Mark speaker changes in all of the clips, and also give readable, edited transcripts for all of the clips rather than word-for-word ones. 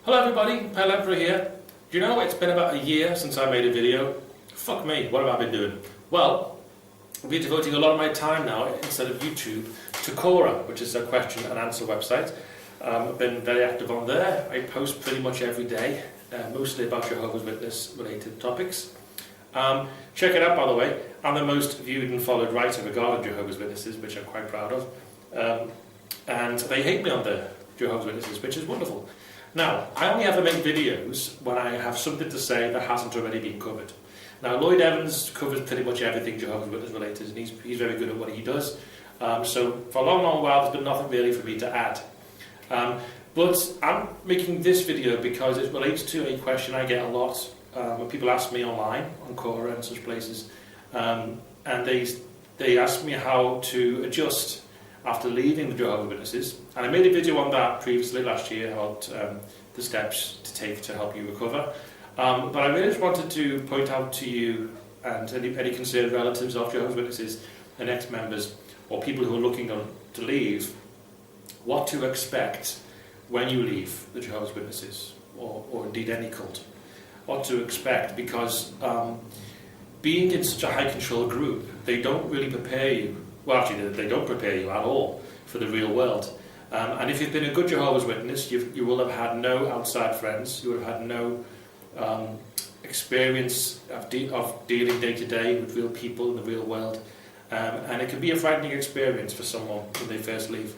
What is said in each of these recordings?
Speaker 1: Hello everybody, Pale Emperor here. Do you know it's been about a year since I made a video? Fuck me, what have I been doing? Well, I've been devoting a lot of my time now, instead of YouTube, to Quora, which is a question and answer website. I've been very active on there. I post pretty much every day, mostly about Jehovah's Witness related topics. Check it out, by the way. I'm the most viewed and followed writer regarding Jehovah's Witnesses, which I'm quite proud of. And they hate me on there, Jehovah's Witnesses, which is wonderful. Now, I only ever make videos when I have something to say that hasn't already been covered. Now, Lloyd Evans covers pretty much everything Jehovah's Witness related, and he's very good at what he does. So for a long while, there's been nothing really for me to add. But I'm making this video because it relates to a question I get a lot when people ask me online, on Quora and such places. And they ask me how to adjust after leaving the Jehovah's Witnesses. And I made a video on that previously last year about the steps to take to help you recover. But I really just wanted to point out to you and any concerned relatives of Jehovah's Witnesses and ex-members or people who are looking to leave, what to expect when you leave the Jehovah's Witnesses or indeed any cult. What to expect, because being in such a high control group, they don't really prepare you. Well, actually, they don't prepare you at all for the real world. And if you've been a good Jehovah's Witness, you will have had no outside friends. You will have had no experience of dealing day to day with real people in the real world. And it can be a frightening experience for someone when they first leave.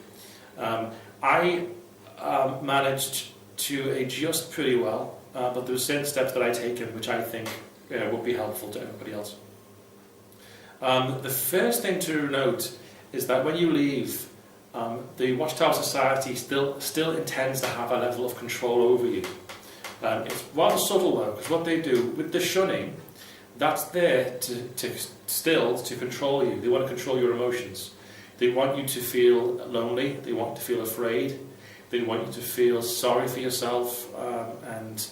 Speaker 1: I managed to adjust pretty well, but there were certain steps that I taken which I think would be helpful to everybody else. The first thing to note is that when you leave, the Watchtower Society still intends to have a level of control over you. It's rather subtle though, because what they do with the shunning, that's there to control you. They want to control your emotions. They want you to feel lonely. They want you to feel afraid. They want you to feel sorry for yourself and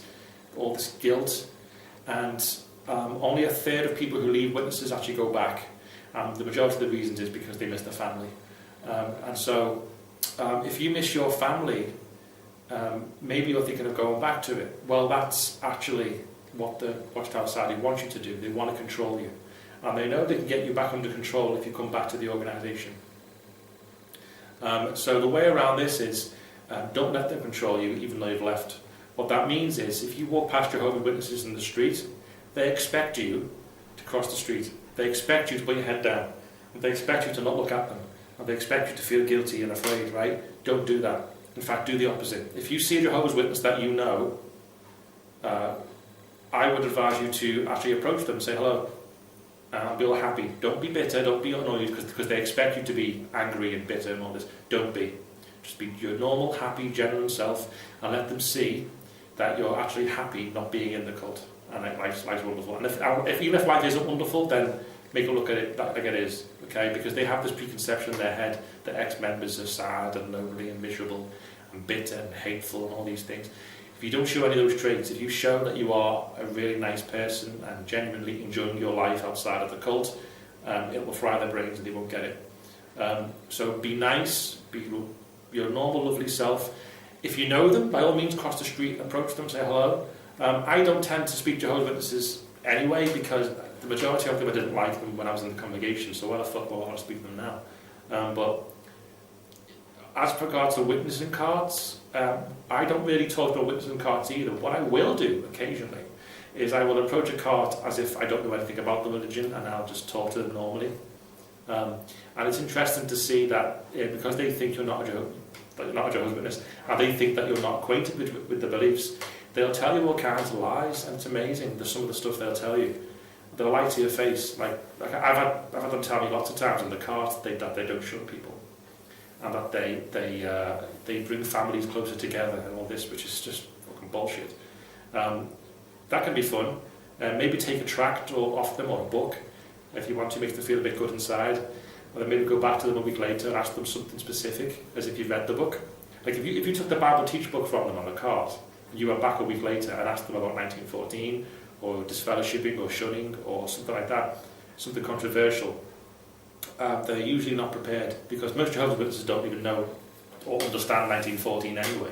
Speaker 1: all this guilt. And only a third of people who leave witnesses actually go back. The majority of the reasons is because they miss their family. And so if you miss your family, maybe you're thinking of going back to it. Well, that's actually what the Watchtower Society wants you to do. They want to control you. And they know they can get you back under control if you come back to the organisation. So the way around this is don't let them control you even though you've left. What that means is if you walk past Jehovah's Witnesses in the street, they expect you to cross the street. They expect you to put your head down. And they expect you to not look at them. And they expect you to feel guilty and afraid, right? Don't do that. In fact, do the opposite. If you see a Jehovah's Witness that you know, I would advise you to actually approach them and say hello. And be all happy. Don't be bitter, don't be annoyed, because they expect you to be angry and bitter and all this. Don't be. Just be your normal, happy, genuine self and let them see that you're actually happy not being in the cult. And life's wonderful. And if even if life isn't wonderful, then make a look at it like it is, okay? Because they have this preconception in their head that ex-members are sad and lonely and miserable and bitter and hateful and all these things. If you don't show any of those traits, if you show that you are a really nice person and genuinely enjoying your life outside of the cult, it will fry their brains and they won't get it. So be nice, be your normal, lovely self. If you know them, by all means, cross the street, approach them, say hello. I don't tend to speak to Jehovah's Witnesses anyway because the majority of them I didn't like them when I was in the congregation, so why the fuck will I speak to them now? But as regards to witnessing cards, I don't really talk about witnessing cards either. What I will do occasionally is I will approach a card as if I don't know anything about the religion and I'll just talk to them normally. And it's interesting to see that because they think you're not a Jehovah's Witness and they think that you're not acquainted with the beliefs, they'll tell you all kinds of lies, and it's amazing some of the stuff they'll tell you. They'll lie to your face. Like I've had them tell me lots of times in the cards that they don't shun people, and that they bring families closer together and all this, which is just fucking bullshit. That can be fun. Maybe take a tract off them or a book if you want to, make them feel a bit good inside. Or then maybe go back to them a week later and ask them something specific, as if you've read the book. Like if you took the Bible Teach book from them on a card, and you went back a week later and asked them about 1914 or disfellowshipping or shunning or something like that, something controversial, they're usually not prepared because most Jehovah's Witnesses don't even know or understand 1914 anyway.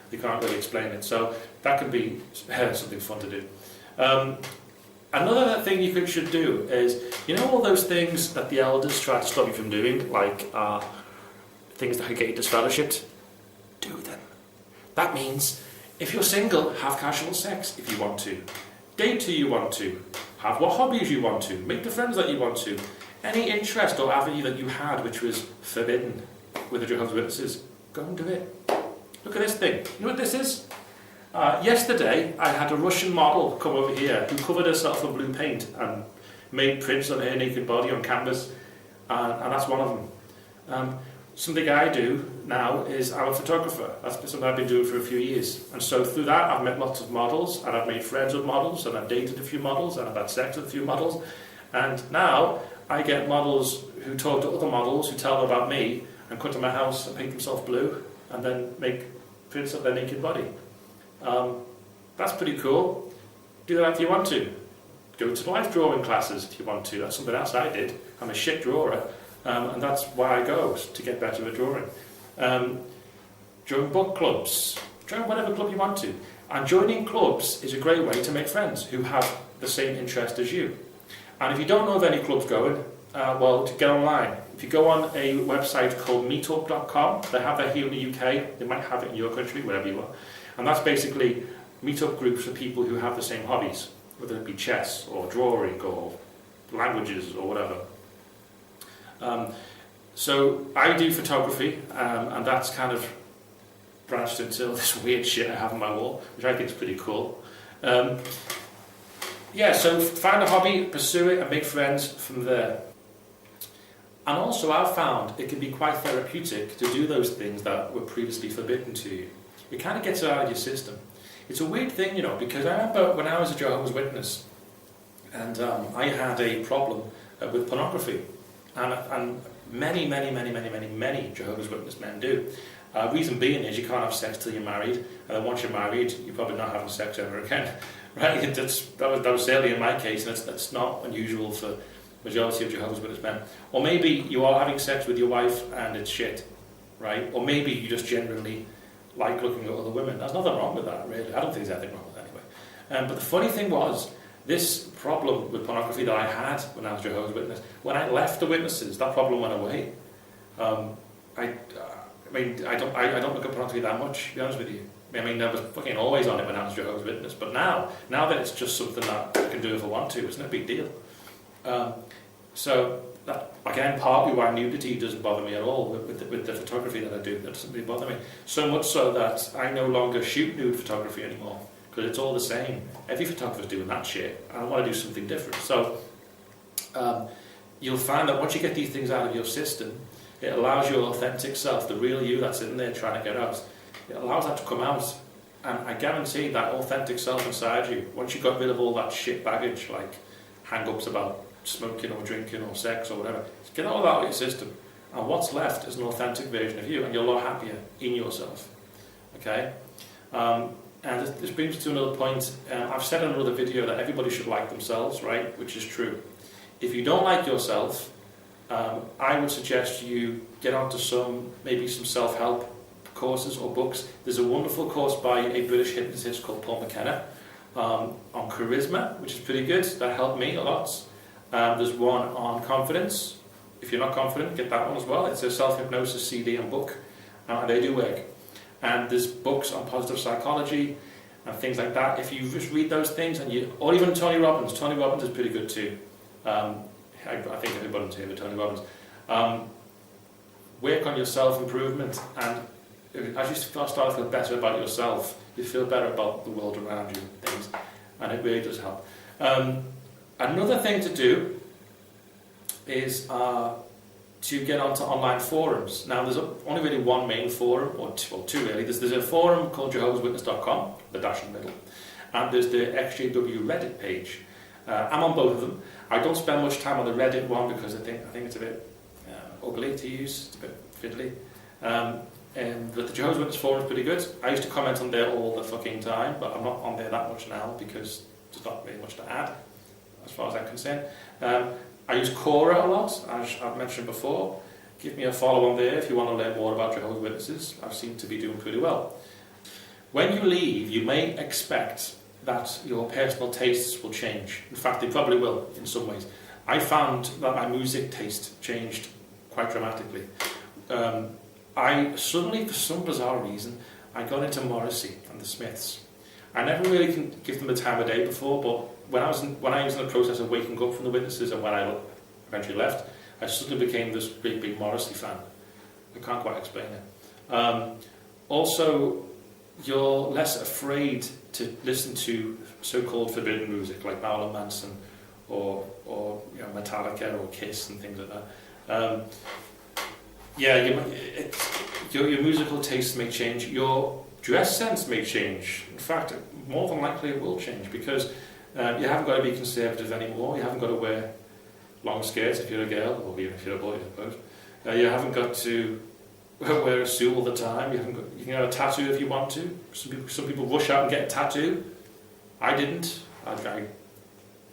Speaker 1: They can't really explain it. So that can be something fun to do. Another thing you should do is, you know all those things that the elders try to stop you from doing, like things that could get you disfellowshipped? Do them. That means, if you're single, have casual sex if you want to. Date who you want to. Have what hobbies you want to. Make the friends that you want to. Any interest or avenue that you had which was forbidden with the Jehovah's Witnesses, go and do it. Look at this thing. You know what this is? Yesterday, I had a Russian model come over here who covered herself in blue paint and made prints on her naked body on canvas, and that's one of them. Something I do now is I'm a photographer. That's something I've been doing for a few years. And so through that, I've met lots of models, and I've made friends with models, and I've dated a few models, and I've had sex with a few models. And now I get models who talk to other models who tell them about me and come to my house and paint themselves blue and then make prints of their naked body. That's pretty cool. Do that if you want to. Go to life drawing classes if you want to. That's something else I did. I'm a shit drawer, and that's why I go, to get better at drawing. Join book clubs. Join whatever club you want to. And joining clubs is a great way to make friends who have the same interest as you. And if you don't know of any clubs going, well, to get online. If you go on a website called meetup.com, they have that here in the UK, they might have it in your country, wherever you are. And that's basically meetup groups for people who have the same hobbies, whether it be chess or drawing or languages or whatever. So I do photography, and that's kind of branched into this weird shit I have on my wall, which I think is pretty cool. Yeah, so find a hobby, pursue it, and make friends from there. And also I've found it can be quite therapeutic to do those things that were previously forbidden to you. It kind of gets it out of your system. It's a weird thing, you know, because I remember when I was a Jehovah's Witness, and I had a problem with pornography, and many Jehovah's Witness men do. Reason being is you can't have sex till you're married, and then once you're married, you're probably not having sex ever again, right? That was certainly in my case, and that's not unusual for majority of Jehovah's Witness men. Or maybe you are having sex with your wife and it's shit, right? Or maybe you just genuinely like looking at other women. There's nothing wrong with that, really. I don't think there's anything wrong with that anyway. But the funny thing was, this problem with pornography that I had when I was Jehovah's Witness, when I left the witnesses, that problem went away. I don't look at pornography that much, to be honest with you. I mean, I was fucking always on it when I was Jehovah's Witness, but now that it's just something that I can do if I want to, it's no big deal. So that, again, partly why nudity doesn't bother me at all with the photography that I do. That doesn't really bother me. So much so that I no longer shoot nude photography anymore, because it's all the same. Every photographer's doing that shit. I want to do something different. So you'll find that once you get these things out of your system, it allows your authentic self, the real you that's in there trying to get out, it allows that to come out. And I guarantee that authentic self inside you, once you got rid of all that shit baggage, like hang-ups about smoking or drinking or sex or whatever, get all that out of your system, and what's left is an authentic version of you, and you're a lot happier in yourself. Okay? And this brings me to another point. I've said in another video that everybody should like themselves, right? Which is true. If you don't like yourself, I would suggest you get onto maybe some self-help courses or books. There's a wonderful course by a British hypnotist called Paul McKenna on charisma, which is pretty good. That helped me a lot. There's one on confidence. If you're not confident, get that one as well. It's a self-hypnosis CD and book, and they do work. And there's books on positive psychology and things like that. If you just read those things, or even Tony Robbins is pretty good too. I think everybody's here with Tony Robbins. Work on your self-improvement, and as you start to feel better about yourself, you feel better about the world around you and things, and it really does help. Another thing to do is to get onto online forums. Now, there's only really one main forum, or two really. There's a forum called jehovahswitness.com, the dash in the middle, and there's the exJW Reddit page. I'm on both of them. I don't spend much time on the Reddit one because I think it's a bit ugly to use. It's a bit fiddly. But the Jehovah's Witness forum is pretty good. I used to comment on there all the fucking time, but I'm not on there that much now because there's not really much to add, as far as I'm concerned. I use Quora a lot, as I've mentioned before. Give me a follow on there if you want to learn more about Jehovah's Witnesses. I seem to be doing pretty well. When you leave, you may expect that your personal tastes will change. In fact, they probably will in some ways. I found that my music taste changed quite dramatically. I suddenly, for some bizarre reason, I got into Morrissey and the Smiths. I never really can give them the time of day before, but when I was in the process of waking up from the Witnesses and when I eventually left, I suddenly became this great big Morrissey fan. I can't quite explain it. Also, you're less afraid to listen to so-called forbidden music like Marilyn Manson or Metallica or Kiss and things like that. Your musical taste may change. Your dress sense may change. In fact, more than likely it will change because you haven't got to be conservative anymore. You haven't got to wear long skirts if you're a girl, or even if you're a boy, I suppose. You haven't got to wear a suit all the time. You can have a tattoo if you want to. Some people rush out and get a tattoo. I didn't. I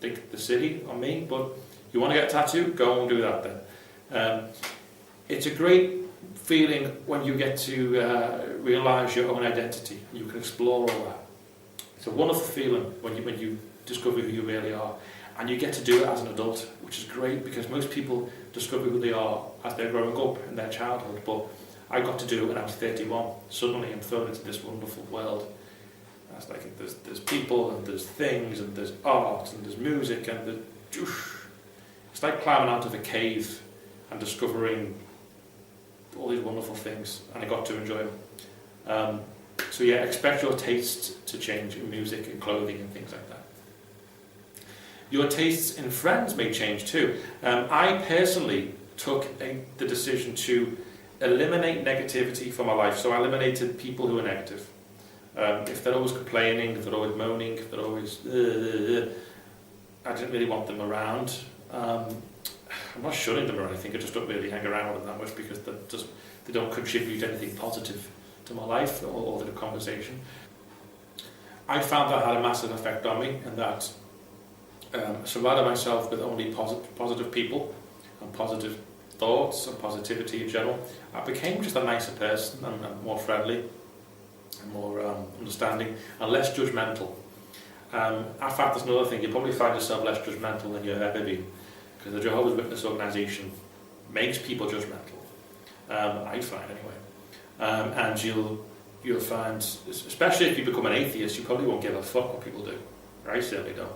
Speaker 1: think the city on me, but you want to get a tattoo? Go and do that then. It's a great feeling when you get to realise your own identity. You can explore all that. It's a wonderful feeling when you discover who you really are. And you get to do it as an adult, which is great because most people discover who they are as they're growing up in their childhood. But I got to do it when I was 31. Suddenly I'm thrown into this wonderful world. It's like there's people and there's things and there's art and there's music and it's like climbing out of a cave and discovering all these wonderful things, and I got to enjoy them. So yeah, expect your taste to change in music and clothing and things like that. Your tastes in friends may change too. I personally took the decision to eliminate negativity from my life, so I eliminated people who are negative. If they're always complaining, if they're always moaning, if they're always I didn't really want them around. I'm not shunning them or anything, I just don't really hang around with them that much because they don't contribute anything positive to my life or to the conversation. I found that had a massive effect on me, and that surrounded myself with only positive people and positive thoughts and positivity in general. I became just a nicer person and more friendly and more understanding and less judgmental. In fact, there's another thing, you probably find yourself less judgmental than you've ever been, because the Jehovah's Witness organisation makes people judgmental. I find anyway. And you'll find, especially if you become an atheist, you probably won't give a fuck what people do. I certainly don't.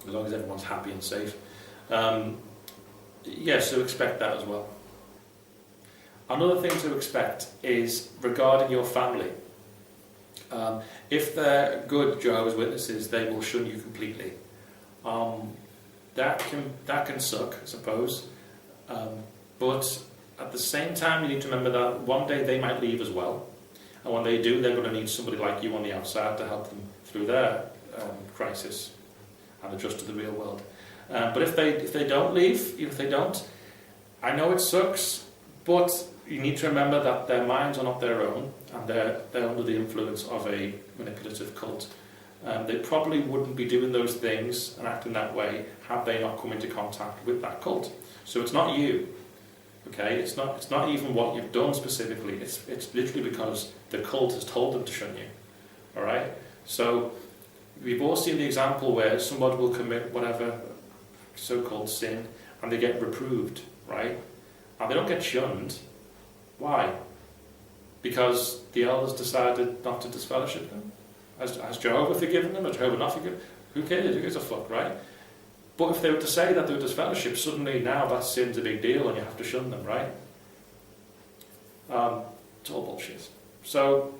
Speaker 1: As long as everyone's happy and safe. So expect that as well. Another thing to expect is regarding your family. If they're good Jehovah's Witnesses, they will shun you completely. That can suck, I suppose. But at the same time, you need to remember that one day they might leave as well. And when they do, they're going to need somebody like you on the outside to help them through their crisis and adjust to the real world. But if they don't leave, even if they don't, I know it sucks, but you need to remember that their minds are not their own, and they're under the influence of a manipulative cult. They probably wouldn't be doing those things and acting that way had they not come into contact with that cult. So it's not you, okay? It's not even what you've done specifically. It's literally because the cult has told them to shun you. All right. So we've all seen the example where somebody will commit whatever so-called sin and they get reproved, right? And they don't get shunned. Why? Because the elders decided not to disfellowship them. Has Jehovah forgiven them? Has Jehovah not forgiven them? Who cares? Who gives a fuck, right? But if they were to say that they were disfellowship, suddenly now that sin's a big deal and you have to shun them, right? It's all bullshit. So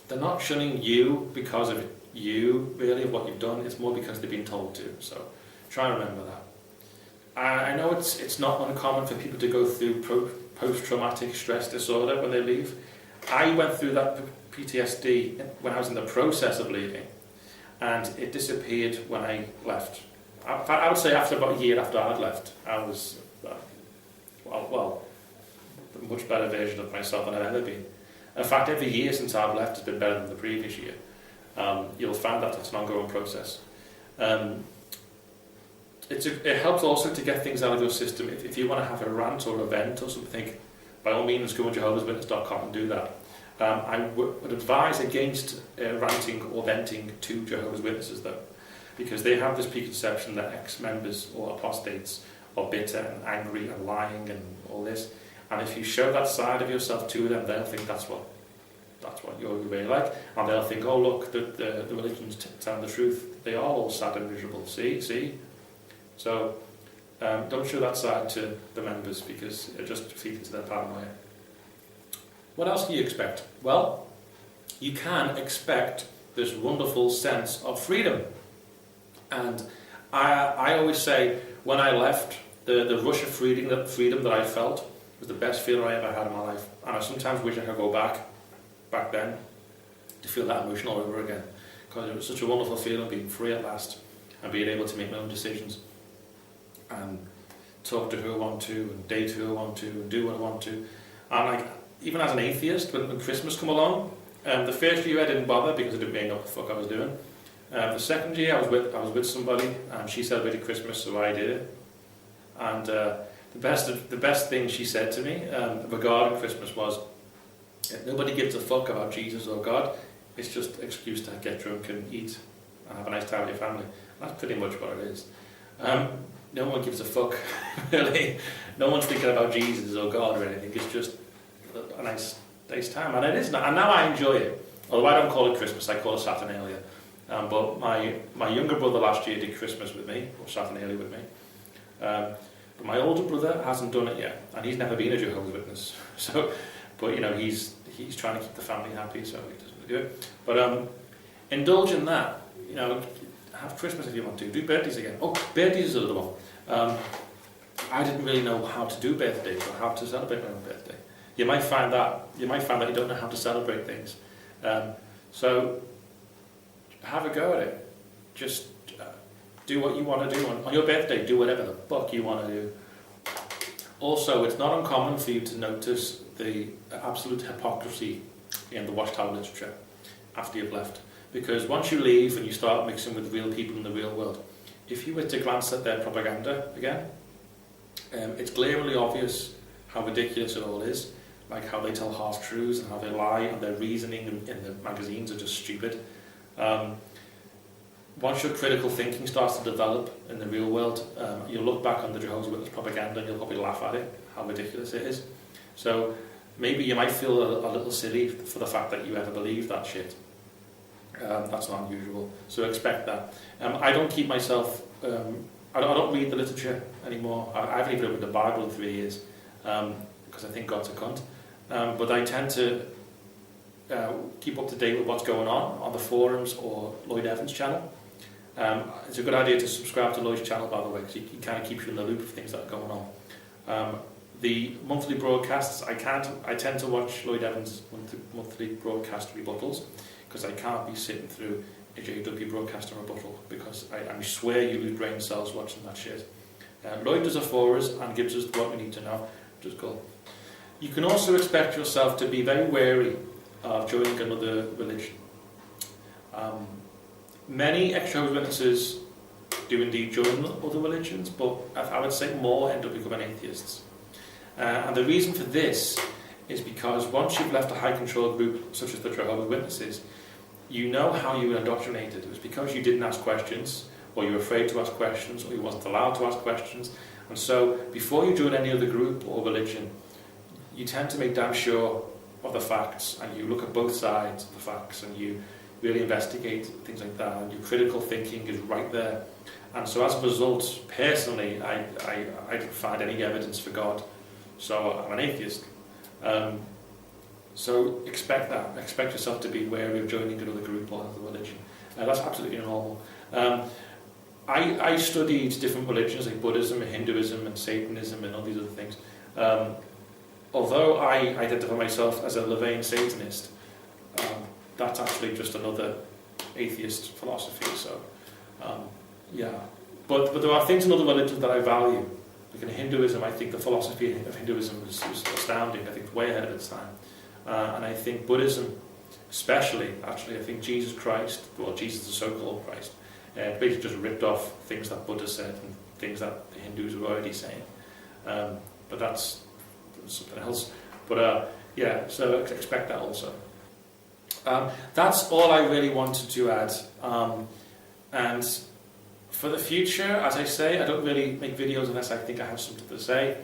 Speaker 1: they're not shunning you because of you, really, of what you've done. It's more because they've been told to. So try and remember that. I know it's not uncommon for people to go through post-traumatic stress disorder when they leave. I went through that PTSD when I was in the process of leaving, and it disappeared when I left. I would say after about a year after I had left, I was a much better version of myself than I've ever been. In fact, every year since I've left has been better than the previous year. You'll find that it's an ongoing process. It helps also to get things out of your system. If you want to have a rant or event or something, by all means go on Jehovah'sWitness.com and do that. I would advise against ranting or venting to Jehovah's Witnesses, though, because they have this preconception that ex-members or apostates are bitter and angry and lying and all this. And if you show that side of yourself to them, they'll think that's what you're really like, and they'll think, oh look, the religion's telling the truth. They are all sad and miserable. See. So don't show that side to the members, because it just feeds into their paranoia. What else do you expect? Well, you can expect this wonderful sense of freedom. And I always say, when I left, the rush of freedom that I felt was the best feeling I ever had in my life. And I sometimes wish I could go back then to feel that emotion all over again, because it was such a wonderful feeling, being free at last and being able to make my own decisions and talk to who I want to and date who I want to and do what I want to. And even as an atheist, when Christmas come along, the first year I didn't bother because I didn't really know what the fuck I was doing. The second year I was with somebody and she celebrated Christmas, so I did it. And the best thing she said to me regarding Christmas was, nobody gives a fuck about Jesus or God. It's just an excuse to get drunk and eat and have a nice time with your family. That's pretty much what it is. No one gives a fuck, really. No one's thinking about Jesus or God or anything. It's just a nice time, and it is. And now I enjoy it. Although I don't call it Christmas, I call it Saturnalia. But my younger brother last year did Christmas with me, or Saturnalia with me. But my older brother hasn't done it yet, and he's never been a Jehovah's Witness. So, but he's trying to keep the family happy, so he doesn't do it. But indulge in that. Have Christmas if you want to. Do birthdays again. Oh, birthdays is another one. I didn't really know how to do birthdays or how to celebrate my own birthday. You might find that you don't know how to celebrate things. So have a go at it. Just do what you want to do on your birthday. Do whatever the fuck you want to do. Also, it's not uncommon for you to notice the absolute hypocrisy in the Watchtower literature after you've left. Because once you leave and you start mixing with real people in the real world, if you were to glance at their propaganda again, it's glaringly obvious how ridiculous it all is, like how they tell half-truths and how they lie, and their reasoning in the magazines are just stupid. Once your critical thinking starts to develop in the real world, you'll look back on the Jehovah's Witness propaganda and you'll probably laugh at it, how ridiculous it is. So maybe you might feel a little silly for the fact that you ever believed that shit. That's not unusual, so expect that. I don't keep myself, I don't read the literature anymore. I haven't even opened the Bible in 3 years, because I think God's a cunt. But I tend to keep up to date with what's going on the forums or Lloyd Evans' channel. It's a good idea to subscribe to Lloyd's channel, by the way, because he kind of keeps you in the loop of things that are going on. The monthly broadcasts, I tend to watch Lloyd Evans' monthly broadcast rebuttals, because I can't be sitting through a JW broadcast and rebuttal, because I swear you lose brain cells watching that shit. Lloyd does it for us and gives us what we need to know, which is cool. You can also expect yourself to be very wary of joining another religion. Many ex-Jehovah's Witnesses do indeed join other religions, but I would say more end up becoming atheists. And the reason for this is because once you've left a high-control group such as the Jehovah's Witnesses, you know how you were indoctrinated. It was because you didn't ask questions, or you were afraid to ask questions, or you wasn't allowed to ask questions. And so, before you join any other group or religion, you tend to make damn sure of the facts, and you look at both sides of the facts, and you really investigate things like that, and your critical thinking is right there. And so as a result, personally, I didn't find any evidence for God, so I'm an atheist. So expect that. Expect yourself to be wary of joining another group or another religion. That's absolutely normal. I studied different religions like Buddhism and Hinduism and Satanism and all these other things. Although I identify myself as a Levian Satanist, that's actually just another atheist philosophy. So, yeah. But there are things in other religions that I value. Like in Hinduism, I think the philosophy of Hinduism is astounding. I think it's way ahead of its time. And I think Buddhism, especially, actually, I think Jesus Christ, well, Jesus the so-called Christ, basically just ripped off things that Buddha said and things that the Hindus were already saying. But that's something else. But yeah, so expect that also. That's all I really wanted to add. And for the future, as I say, I don't really make videos unless I think I have something to say.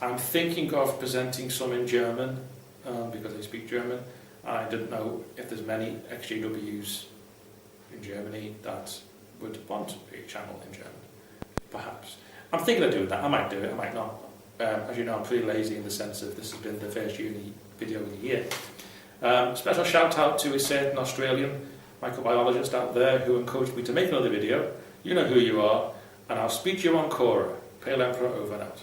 Speaker 1: I'm thinking of presenting some in German, because I speak German. I didn't know if there's many exJWs in Germany that would want a channel in German. Perhaps. I'm thinking of doing that. I might do it, I might not. As you know, I'm pretty lazy in the sense of this has been the first uni video in a year. Special shout out to a certain Australian microbiologist out there who encouraged me to make another video. You know who you are, and I'll speak to you on Quora. Pale Emperor over and out.